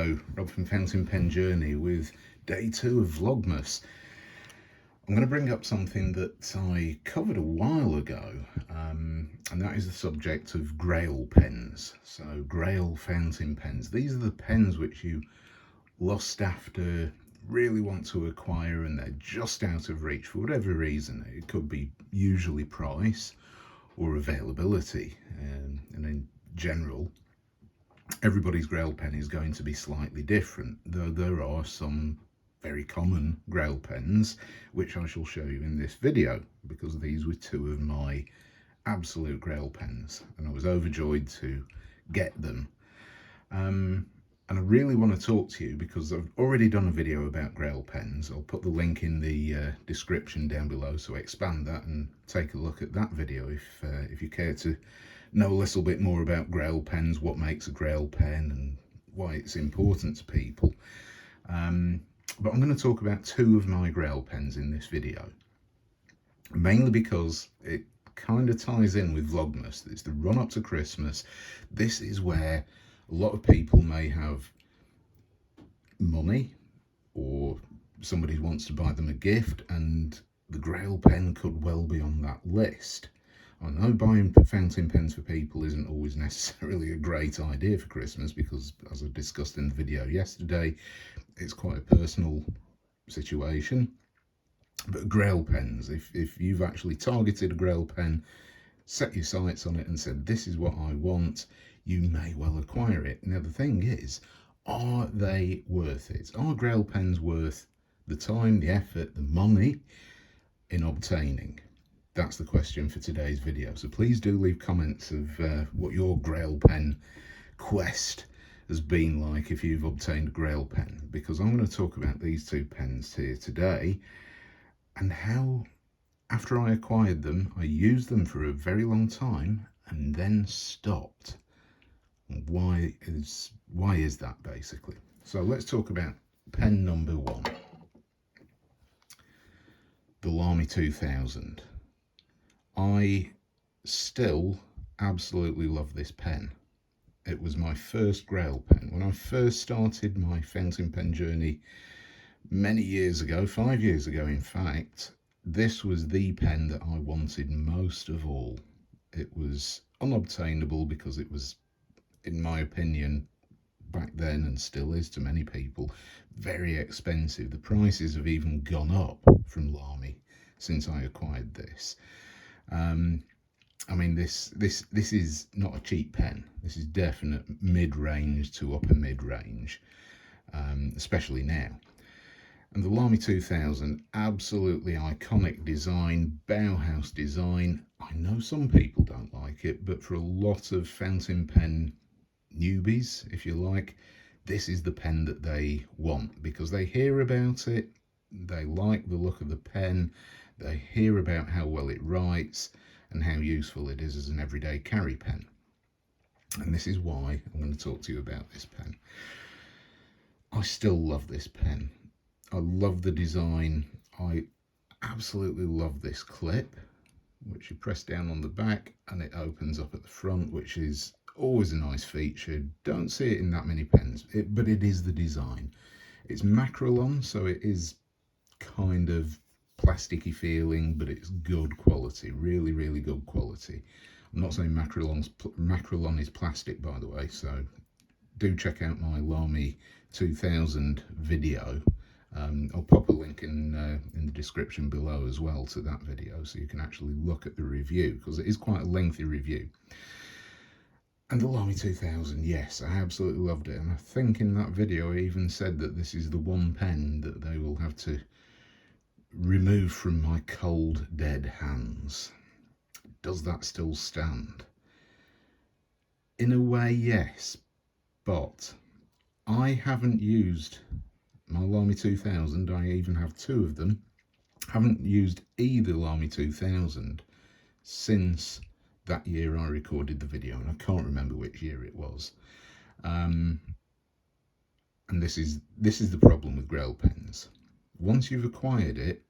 Hello, Rob from Fountain Pen Journey with day 2 of Vlogmas. I'm going to bring up something that I covered a while ago, and that is the subject of Grail pens. So Grail fountain pens. These are the pens which you lost after, really want to acquire, and they're just out of reach for whatever reason. It could be usually price or availability, and in general, everybody's Grail pen is going to be slightly different, though there are some very common Grail pens which I shall show you in this video, because these were two of my absolute Grail pens and I was overjoyed to get them. And I really want to talk to you because I've already done a video about Grail pens. I'll put the link in the description down below, so expand that and take a look at that video if you care to know a little bit more about Grail pens, what makes a Grail pen and why it's important to people. But I'm going to talk about two of my Grail pens in this video, mainly because it kind of ties in with Vlogmas. It's the run up to Christmas. This is where a lot of people may have money, or somebody wants to buy them a gift, and the Grail pen could well be on that list. I know buying fountain pens for people isn't always necessarily a great idea for Christmas because, as I discussed in the video yesterday, it's quite a personal situation. But Grail pens, if you've actually targeted a Grail pen, set your sights on it and said, this is what I want, you may well acquire it. Now, the thing is, are they worth it? Are Grail pens worth the time, the effort, the money in obtaining? That's the question for today's video. So please do leave comments of what your Grail pen quest has been like if you've obtained a Grail pen, because I'm going to talk about these two pens here today and how, after I acquired them, I used them for a very long time and then stopped. Why is that, basically? So let's talk about pen number one, the Lamy 2000. I still absolutely love this pen. It was my first Grail pen. When I first started my fountain pen journey many years ago, 5 years ago in fact, this was the pen that I wanted most of all. It was unobtainable because it was, in my opinion, back then, and still is to many people, very expensive. The prices have even gone up from Lamy since I acquired this. I mean, this is not a cheap pen. This is definite mid-range to upper mid-range, especially now. And the Lamy 2000, absolutely iconic design, Bauhaus design. I know some people don't like it, but for a lot of fountain pen newbies, if you like, this is the pen that they want, because they hear about it, they like the look of the pen, they hear about how well it writes and how useful it is as an everyday carry pen. And this is why I'm going to talk to you about this pen. I still love this pen. I love the design. I absolutely love this clip, which you press down on the back and it opens up at the front, which is always a nice feature. Don't see it in that many pens, but it is the design. It's macrolon, so it is kind of plasticky feeling, but it's good quality, really, really good quality. I'm not saying macrolon is plastic, by the way, so do check out my Lamy 2000 video. I'll pop a link in the description below as well to that video, so you can actually look at the review, because it is quite a lengthy review. And the Lamy 2000, yes, I absolutely loved it, and I think in that video I even said that this is the one pen that they will have to remove from my cold, dead hands. Does that still stand? In a way, yes, but I haven't used my Lamy 2000, I even have two of them, haven't used either Lamy 2000 since that year I recorded the video, and I can't remember which year it was. And this is the problem with Grail pens. Once you've acquired it,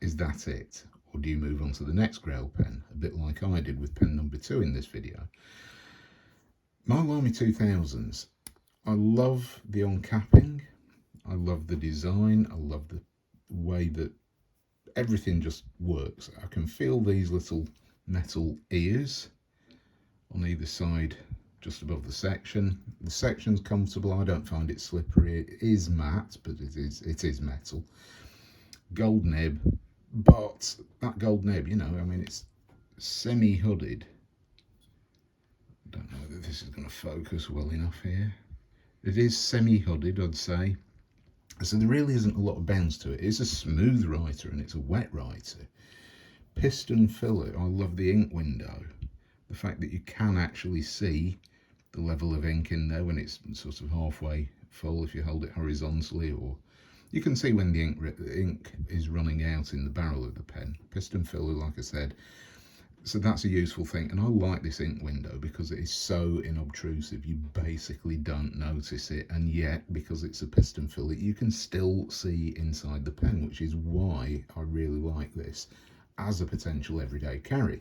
is that it? Or do you move on to the next Grail pen, a bit like I did with pen number 2 in this video? My Lamy 2000s, I love the uncapping, I love the design, I love the way that everything just works. I can feel these little metal ears on either side just above the section. The section's comfortable, I don't find it slippery. It is matte, but it is metal. Gold nib, but that gold nib, you know, I mean, it's semi-hooded. I don't know whether this is going to focus well enough here. It is semi-hooded, I'd say. So there really isn't a lot of bounce to it. It's a smooth writer and it's a wet writer. Piston filler, I love the ink window. The fact that you can actually see the level of ink in there when it's sort of halfway full if you hold it horizontally, or you can see when the ink is running out in the barrel of the pen. Piston filler, like I said. So that's a useful thing, and I like this ink window because it is so inobtrusive. You basically don't notice it, and yet because it's a piston filler you can still see inside the pen, which is why I really like this as a potential everyday carry.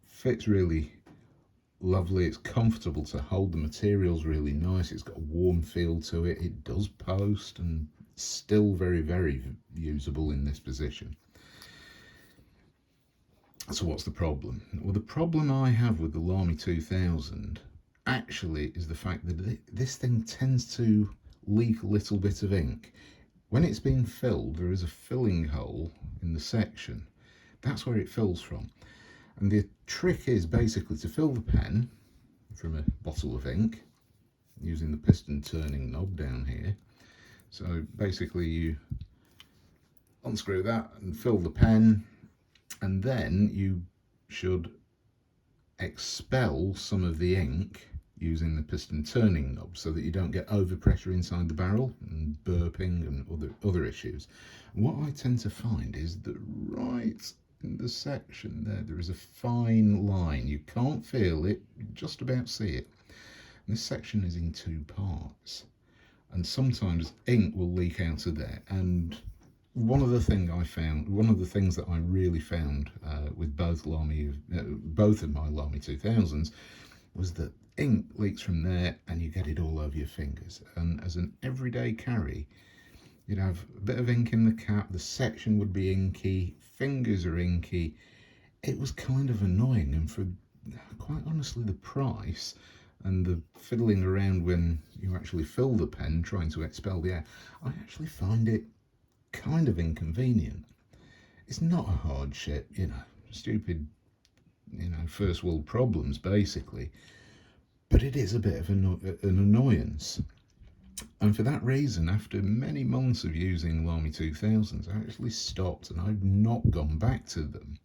Fits really lovely, it's comfortable to hold, the material's really nice, it's got a warm feel to it, it does post, and still very, very usable in this position. So what's the problem? Well, the problem I have with the Lamy 2000 actually is the fact that this thing tends to leak a little bit of ink. When it's being filled, there is a filling hole in the section. That's where it fills from. And the trick is basically to fill the pen from a bottle of ink using the piston turning knob down here. So basically you unscrew that and fill the pen, and then you should expel some of the ink using the piston turning knob so that you don't get overpressure inside the barrel and burping and other issues. And what I tend to find is that right in the section there is a fine line. You can't feel it, just about see it. And this section is in two parts, and sometimes ink will leak out of there. And one of the things that I really found with both of my Lamy 2000s was that ink leaks from there and you get it all over your fingers. And as an everyday carry, you'd have a bit of ink in the cap, the section would be inky, fingers are inky. It was kind of annoying, and for quite honestly the price and the fiddling around when you actually fill the pen trying to expel the air, I actually find it kind of inconvenient. It's not a hardship, you know, stupid, you know, first world problems basically, but it is a bit of an annoyance. And for that reason, after many months of using Lamy 2000s, I actually stopped and I've not gone back to them.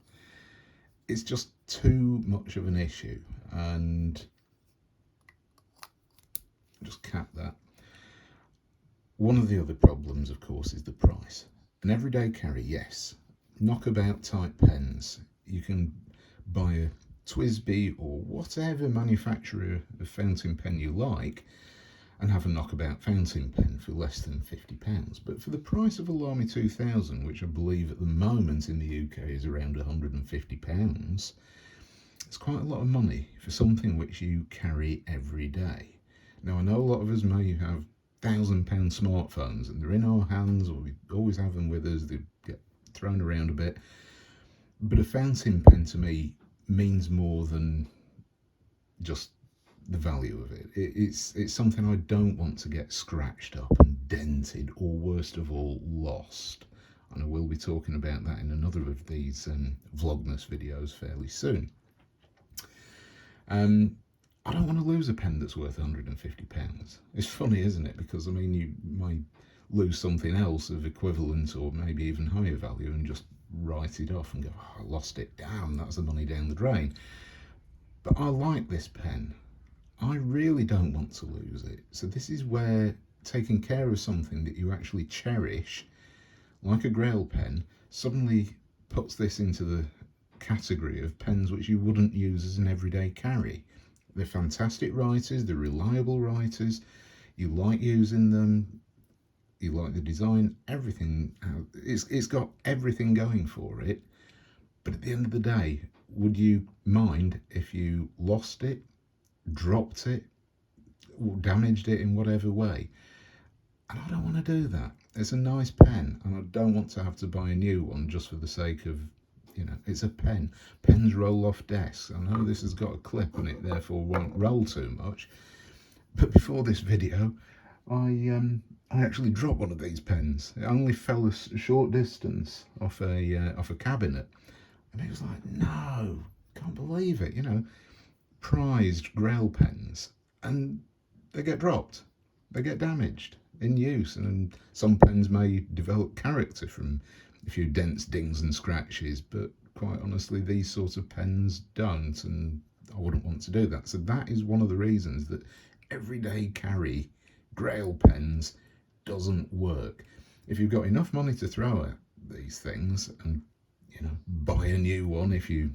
It's just too much of an issue. And just cap that. One of the other problems, of course, is the price. An everyday carry, yes. Knockabout type pens. You can buy a TWSBI or whatever manufacturer of fountain pen you like and have a knockabout fountain pen for less than £50. But for the price of a Lamy 2000, which I believe at the moment in the UK is around £150, it's quite a lot of money for something which you carry every day. Now, I know a lot of us may have £1,000 smartphones and they're in our hands, or we always have them with us, they get thrown around a bit, but a fountain pen to me means more than just the value of it. It's something I don't want to get scratched up and dented, or worst of all, lost. And I will be talking about that in another of these Vlogmas videos fairly soon. I don't want to lose a pen that's worth £150. It's funny, isn't it? Because I mean, you might lose something else of equivalent or maybe even higher value and just write it off and go, oh, I lost it, damn, that's the money down the drain. But I like this pen. I really don't want to lose it. So this is where taking care of something that you actually cherish, like a Grail pen, suddenly puts this into the category of pens which you wouldn't use as an everyday carry. They're fantastic writers, they're reliable writers, you like using them, you like the design, everything. It's got everything going for it. But at the end of the day, would you mind if you lost it, dropped it, or damaged it in whatever way. And I don't want to do that. It's a nice pen, and I don't want to have to buy a new one just for the sake of, it's a pen. Pens roll off desks. I know this has got a clip on it, therefore won't roll too much. But before this video, I actually dropped one of these pens. It only fell a short distance off a cabinet, and it was like, no, can't believe it. Prized Grail pens, and they get dropped, they get damaged in use, and some pens may develop character from a few dents, dings and scratches, but quite honestly these sorts of pens don't, and I wouldn't want to do that. So that is one of the reasons that everyday carry Grail pens doesn't work. If you've got enough money to throw at these things and buy a new one, if you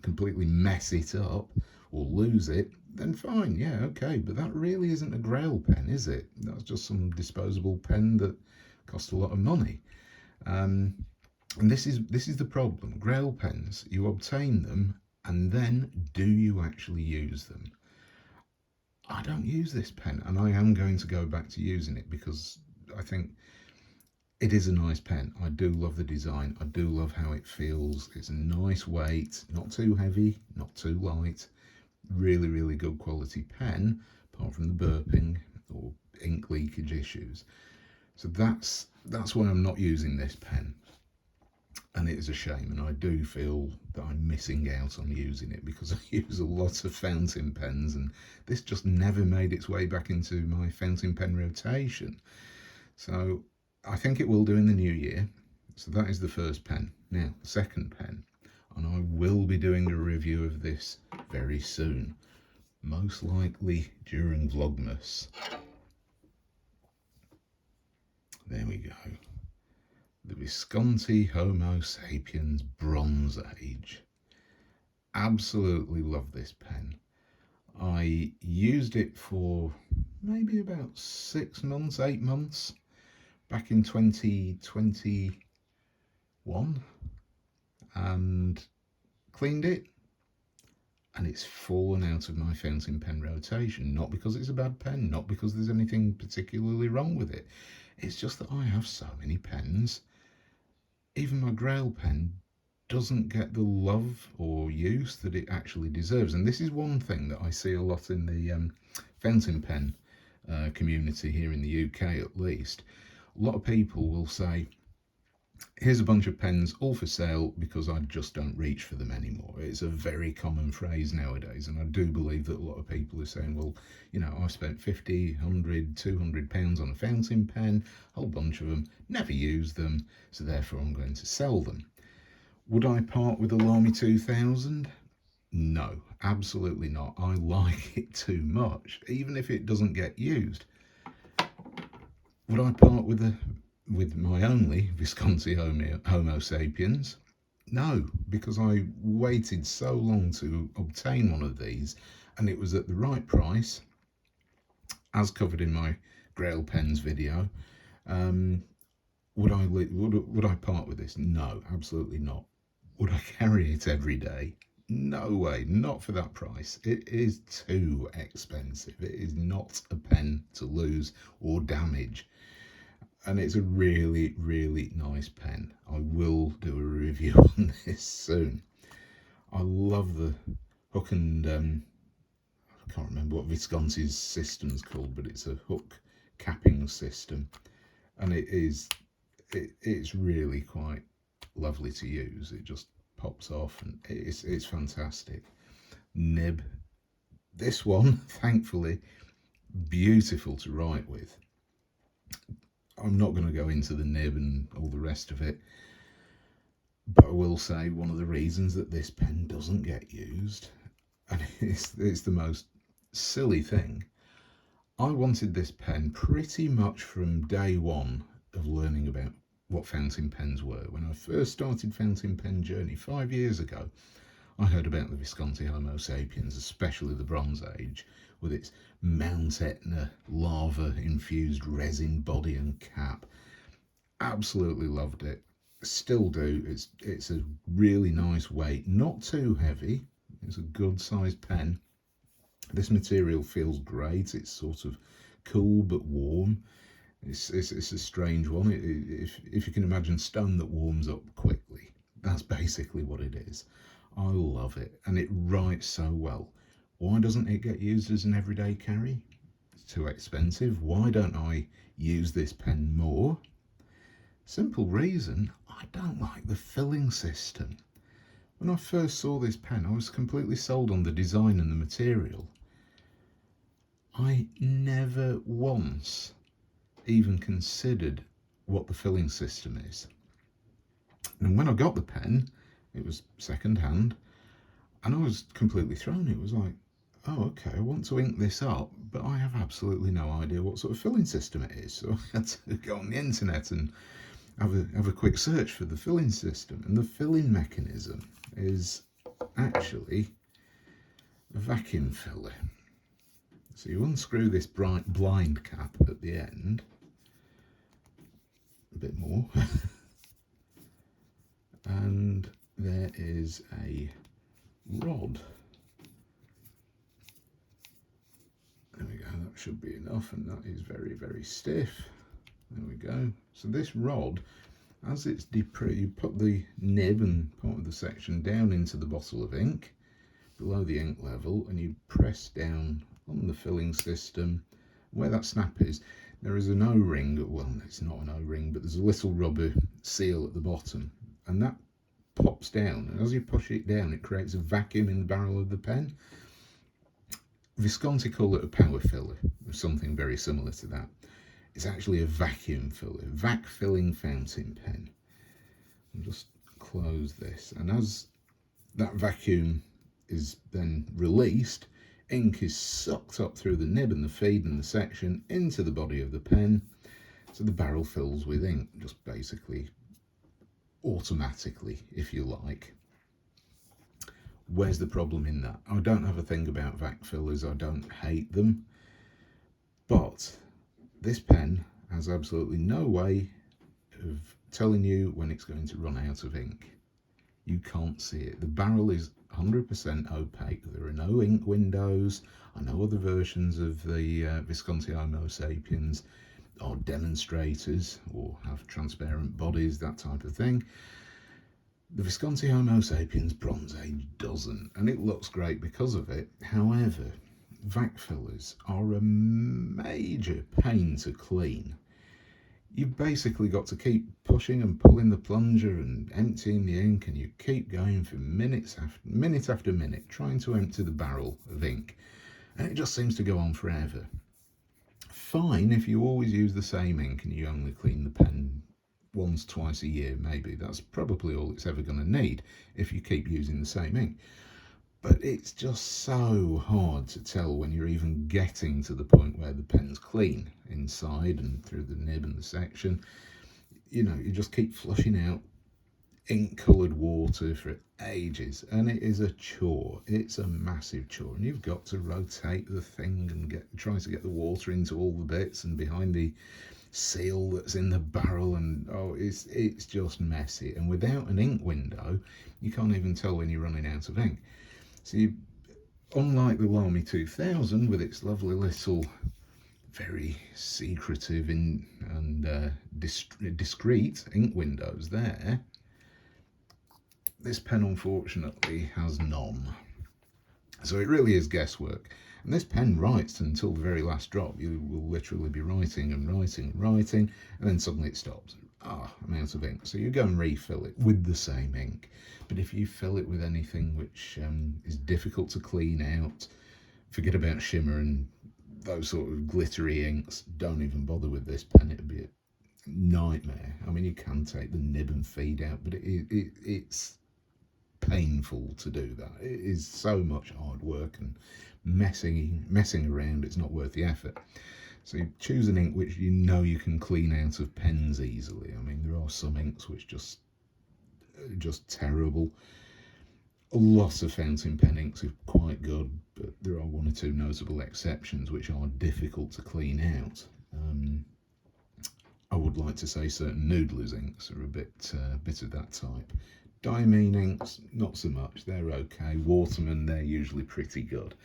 completely mess it up or lose it, then fine, yeah, okay, but that really isn't a Grail pen, is it? That's just some disposable pen that cost a lot of money. And this is the problem. Grail pens, you obtain them, and then do you actually use them? I don't use this pen, and I am going to go back to using it because I think it is a nice pen. I do love the design. I do love how it feels. It's a nice weight, not too heavy, not too light. Really, really good quality pen, apart from the burping or ink leakage issues. So that's why I'm not using this pen, and it is a shame, and I do feel that I'm missing out on using it because I use a lot of fountain pens, and this just never made its way back into my fountain pen rotation. So I think it will do in the new year. So that is the first pen. Now, the second pen, and I will be doing a review of this very soon, most likely during Vlogmas. There we go. The Visconti Homo Sapiens Bronze Age. Absolutely love this pen. I used it for maybe about 6 months, 8 months, back in 2021, and cleaned it, and it's fallen out of my fountain pen rotation. Not because it's a bad pen, not because there's anything particularly wrong with it. It's just that I have so many pens. Even my Grail pen doesn't get the love or use that it actually deserves. And this is one thing that I see a lot in the fountain pen community here in the UK, at least. A lot of people will say, here's a bunch of pens all for sale because I just don't reach for them anymore. It's a very common phrase nowadays, and I do believe that a lot of people are saying, well, I've spent 50, 100, 200 pounds on a fountain pen, a whole bunch of them, never use them, so therefore I'm going to sell them. Would I part with a Lamy 2000? No, absolutely not. I like it too much, even if it doesn't get used. Would I part with my only Visconti Homo Sapiens? No, because I waited so long to obtain one of these, and it was at the right price, as covered in my Grail pens video. Would I part with this? No, absolutely not. Would I carry it every day? No way, not for that price. It is too expensive. It is not a pen to lose or damage. And it's a really, really nice pen. I will do a review on this soon. I love the hook and, I can't remember what Visconti's system's called, but it's a hook capping system. And it's really quite lovely to use. It just pops off, and it's fantastic. Nib. This one, thankfully, beautiful to write with. I'm not going to go into the nib and all the rest of it, but I will say one of the reasons that this pen doesn't get used, and it's the most silly thing, I wanted this pen pretty much from day one of learning about what fountain pens were. When I first started fountain pen journey 5 years ago, I heard about the Visconti Homo Sapiens, especially the Bronze Age, with its Mount Etna lava-infused resin body and cap. Absolutely loved it. Still do. It's a really nice weight, not too heavy. It's a good sized pen. This material feels great. It's sort of cool but warm. It's a strange one. If you can imagine stone that warms up quickly, that's basically what it is. I love it, and it writes so well. Why doesn't it get used as an everyday carry? It's too expensive. Why don't I use this pen more? Simple reason, I don't like the filling system. When I first saw this pen, I was completely sold on the design and the material. I never once even considered what the filling system is. And when I got the pen, it was second hand, and I was completely thrown. It was like, oh, okay, I want to ink this up, but I have absolutely no idea what sort of filling system it is. So I had to go on the internet and have a quick search for the filling system. And the filling mechanism is actually a vacuum filler. So you unscrew this bright blind cap at the end, a bit more, and there is a rod. There we go, that should be enough, and that is very, very stiff. There we go. So this rod, as it's you put the nib and part of the section down into the bottle of ink below the ink level, and you press down on the filling system. Where that snap is, there is an O-ring. Well, it's not an O-ring, but there's a little rubber seal at the bottom, and that pops down, and as you push it down, it creates a vacuum in the barrel of the pen. Visconti call it a power filler, or something very similar to that. It's actually a vacuum filler, vac filling fountain pen. I'll just close this, and as that vacuum is then released, ink is sucked up through the nib and the feed and the section into the body of the pen, so the barrel fills with ink, just basically automatically, if you like. Where's the problem in that? I don't have a thing about vac fillers. I don't hate them, but this pen has absolutely no way of telling you when it's going to run out of ink. You can't see it. The barrel is 100% opaque. There are no ink windows. I know other versions of the Visconti Homo sapiens are demonstrators or have transparent bodies, that type of thing. The Visconti Homo sapiens Bronze Age doesn't, and it looks great because of it. However, vac fillers are a major pain to clean. You've basically got to keep pushing and pulling the plunger and emptying the ink, and you keep going for minute after minute, trying to empty the barrel of ink, and it just seems to go on forever. Fine if you always use the same ink and you only clean the pen once, twice a year, maybe. That's probably all it's ever going to need if you keep using the same ink. But it's just so hard to tell when you're even getting to the point where the pen's clean inside and through the nib and the section. You know, you just keep flushing out ink coloured water for ages, and it is a chore. It's a massive chore, and you've got to rotate the thing and try to get the water into all the bits and behind the seal that's in the barrel, and oh, it's just messy. And without an ink window, you can't even tell when you're running out of ink. So unlike the Lamy 2000 with its lovely little, very secretive and discreet ink windows there, this pen unfortunately has none. So it really is guesswork. And this pen writes until the very last drop. You will literally be writing and writing and writing, and then suddenly it stops. I'm out of ink. So you go and refill it with the same ink. But if you fill it with anything which is difficult to clean out, forget about shimmer and those sort of glittery inks. Don't even bother with this pen. It'd be a nightmare. I mean, you can take the nib and feed out, but it's painful to do that. It is so much hard work and messing around. It's not worth the effort. So you choose an ink which you know you can clean out of pens easily. I mean, there are some inks which just terrible. A lot of fountain pen inks are quite good, but there are one or two notable exceptions which are difficult to clean out. I would like to say certain Noodler's inks are a bit of that type. Diamine inks, not so much. They're okay. Waterman, they're usually pretty good.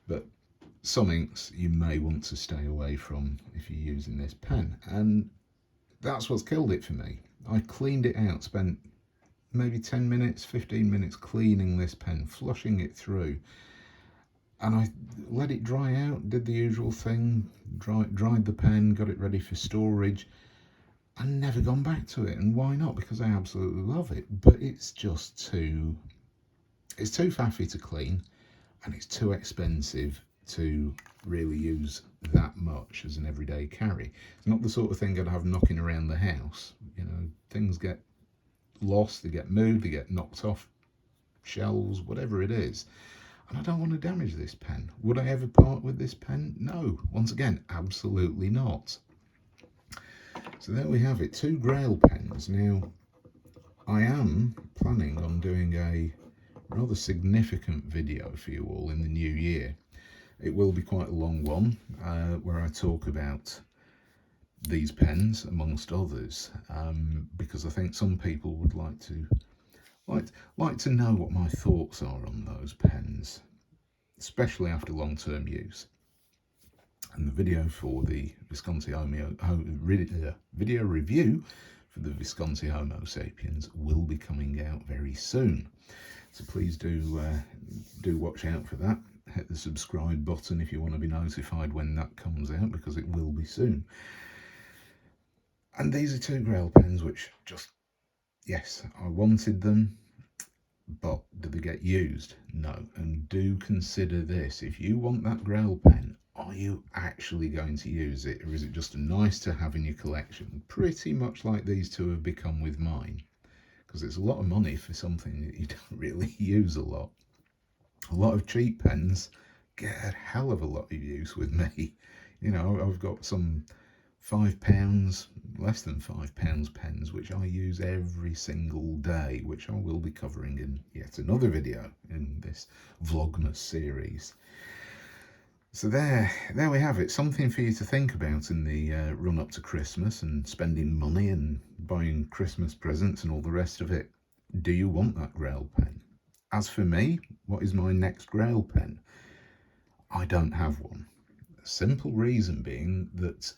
but some inks you may want to stay away from if you're using this pen, and that's what's killed it for me. I cleaned it out, spent maybe 10 minutes, 15 minutes cleaning this pen, flushing it through, and I let it dry out, did the usual thing, dried the pen, got it ready for storage, and never gone back to it. And why not? Because I absolutely love it, but it's just too faffy to clean, and it's too expensive to really use that much as an everyday carry. It's not the sort of thing I'd have knocking around the house. You know, things get lost, they get moved, they get knocked off shelves, whatever it is. And I don't want to damage this pen. Would I ever part with this pen? No. Once again, absolutely not. So there we have it, 2 Grail pens. Now, I am planning on doing a rather significant video for you all in the new year. It will be quite a long one, where I talk about these pens amongst others, because I think some people would like to know what my thoughts are on those pens, especially after long-term use. And the video for the Visconti video review for the Visconti Homo Sapiens will be coming out very soon. So please do watch out for that. Hit the subscribe button if you want to be notified when that comes out, because it will be soon. And these are 2 Grail pens which just, yes, I wanted them, but do they get used? No. And do consider this: if you want that Grail pen, are you actually going to use it, or is it just a nice to have in your collection? Pretty much like these 2 have become with mine, because it's a lot of money for something that you don't really use a lot. A lot of cheap pens get a hell of a lot of use with me. You know, I've got some £5, less than £5 pens which I use every single day, which I will be covering in yet another video in this Vlogmas series. So there we have it, something for you to think about in the run up to Christmas and spending money and buying Christmas presents and all the rest of it. Do you want that Grail pen? As for me, what is my next Grail pen? I don't have one. Simple reason being that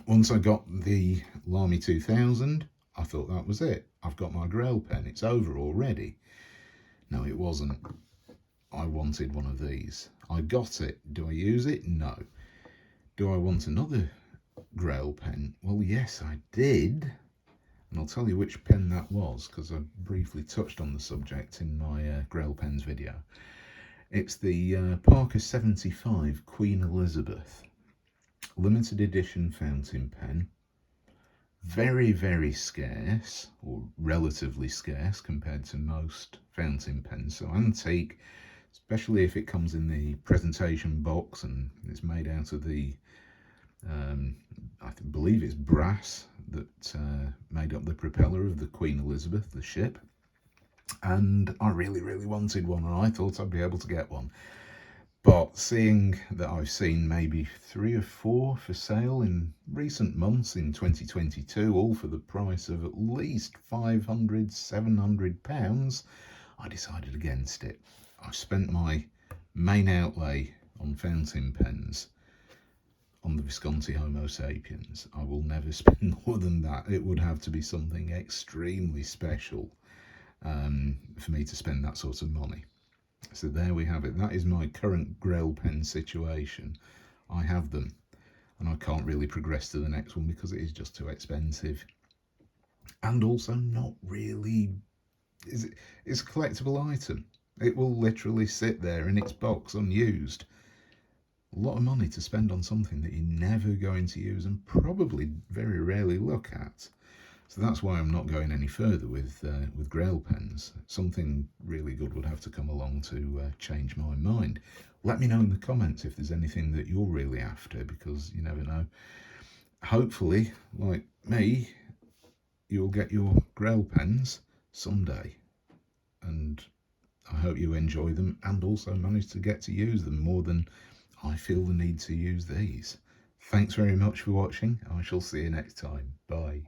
once I got the Lamy 2000, I thought that was it. I've got my Grail pen, it's over already. No, it wasn't. I wanted one of these. I got it. Do I use it? No. Do I want another Grail pen? Well, yes, I did. And I'll tell you which pen that was, because I briefly touched on the subject in my Grail pens video. It's the Parker 75 Queen Elizabeth limited edition fountain pen. Very, very scarce, or relatively scarce compared to most fountain pens. So antique, especially if it comes in the presentation box and it's made out of the, I believe it's brass that made up the propeller of the Queen Elizabeth, the ship. And I really, really wanted one, and I thought I'd be able to get one. But seeing that I've seen maybe 3 or 4 for sale in recent months in 2022, all for the price of at least £500, £700, I decided against it. I've spent my main outlay on fountain pens on the Visconti Homo Sapiens. I will never spend more than that. It would have to be something extremely special for me to spend that sort of money. So there we have it. That is my current Grail pen situation. I have them, and I can't really progress to the next one because it is just too expensive, and also not really. It's a collectible item. It will literally sit there in its box unused. A lot of money to spend on something that you're never going to use and probably very rarely look at. So that's why I'm not going any further with Grail pens. Something really good would have to come along to change my mind. Let me know in the comments if there's anything that you're really after, because you never know. Hopefully, like me, you'll get your Grail pens someday. And I hope you enjoy them and also manage to get to use them more than I feel the need to use these. Thanks very much for watching. I shall see you next time. Bye.